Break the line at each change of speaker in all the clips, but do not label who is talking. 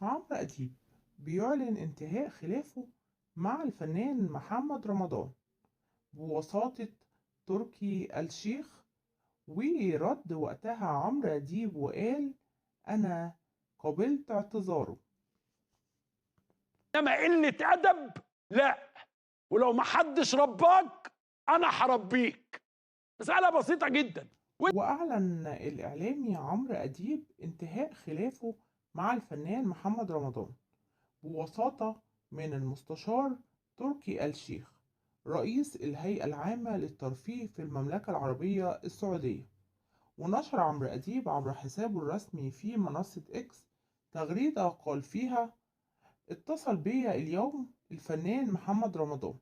عمرو أديب بيعلن انتهاء خلافه مع الفنان محمد رمضان بوساطة تركي آل الشيخ. ورد وقتها عمرو أديب وقال: أنا قبلت اعتذاره.
انما قله ادب لا. ولو ما حدش رباك انا هربيك. مساله بسيطه جدا.
وأعلن الإعلامي عمرو أديب انتهاء خلافه مع الفنان محمد رمضان بوساطة من المستشار تركي آل الشيخ رئيس الهيئة العامة للترفيه في المملكة العربية السعودية. ونشر عمرو أديب عبر حسابه الرسمي في منصة إكس تغريدة قال فيها: اتصل بيا اليوم الفنان محمد رمضان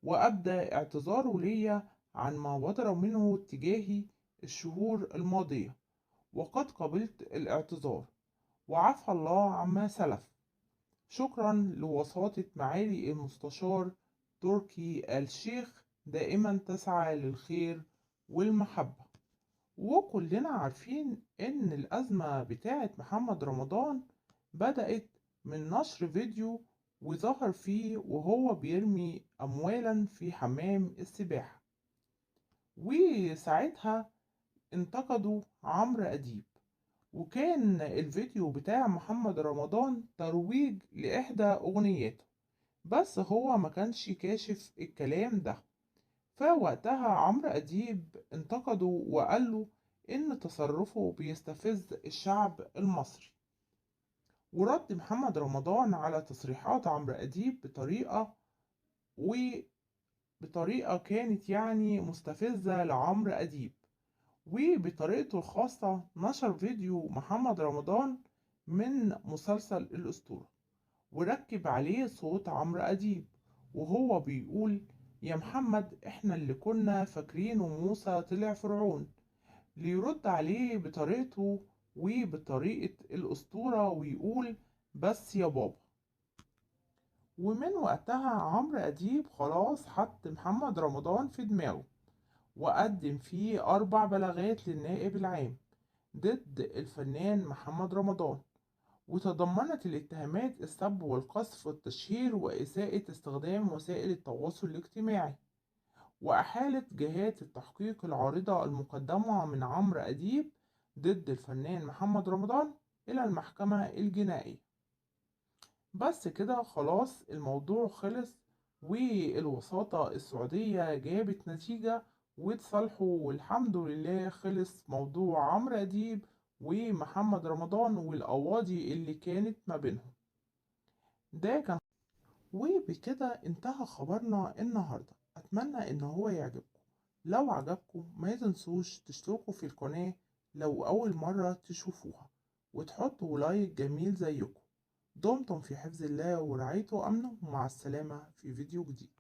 وأبدى اعتذاره ليا عن ما بدر منه تجاهي الشهور الماضية، وقد قبلت الاعتذار وعفى الله عما سلف. شكرا لوساطة معالي المستشار تركي آل الشيخ، دائما تسعى للخير والمحبة. وكلنا عارفين إن الأزمة بتاعة محمد رمضان بدأت من نشر فيديو وظهر فيه وهو بيرمي أموالا في حمام السباحة، وساعتها انتقدوا عمرو أديب. وكان الفيديو بتاع محمد رمضان ترويج لإحدى أغنياته، بس هو ما كانش كاشف الكلام ده. فوقتها عمرو أديب انتقده وقال له إن تصرفه بيستفز الشعب المصري. ورد محمد رمضان على تصريحات عمرو أديب بطريقة كانت يعني مستفزة لعمرو أديب، وبطريقته الخاصة نشر فيديو محمد رمضان من مسلسل الأسطورة وركب عليه صوت عمرو أديب وهو بيقول: يا محمد احنا اللي كنا فاكرينه موسى طلع فرعون. ليرد عليه بطريقته وبطريقة الأسطورة ويقول: بس يا بابا. ومن وقتها عمرو أديب خلاص حط محمد رمضان في دماغه، وقدم فيه 4 بلاغات للنائب العام ضد الفنان محمد رمضان، وتضمنت الاتهامات السب والقذف والتشهير وإساءة استخدام وسائل التواصل الاجتماعي. وأحالت جهات التحقيق العارضة المقدمة من عمرو أديب ضد الفنان محمد رمضان إلى المحكمة الجنائية. بس كده خلاص الموضوع خلص، والوساطة السعودية جابت نتيجة وتصالحوا، والحمد لله خلص موضوع عمرو أديب ومحمد رمضان والقواضي اللي كانت ما بينهم. ده كان وبكده انتهى خبرنا النهاردة. أتمنى إن هو يعجبكم. لو عجبكم ما تنسوش تشتركوا في القناة لو أول مرة تشوفوها، وتحطوا لايك جميل زيكم. دمتم في حفظ الله ورعايته وأمنه، ومع السلامة في فيديو جديد.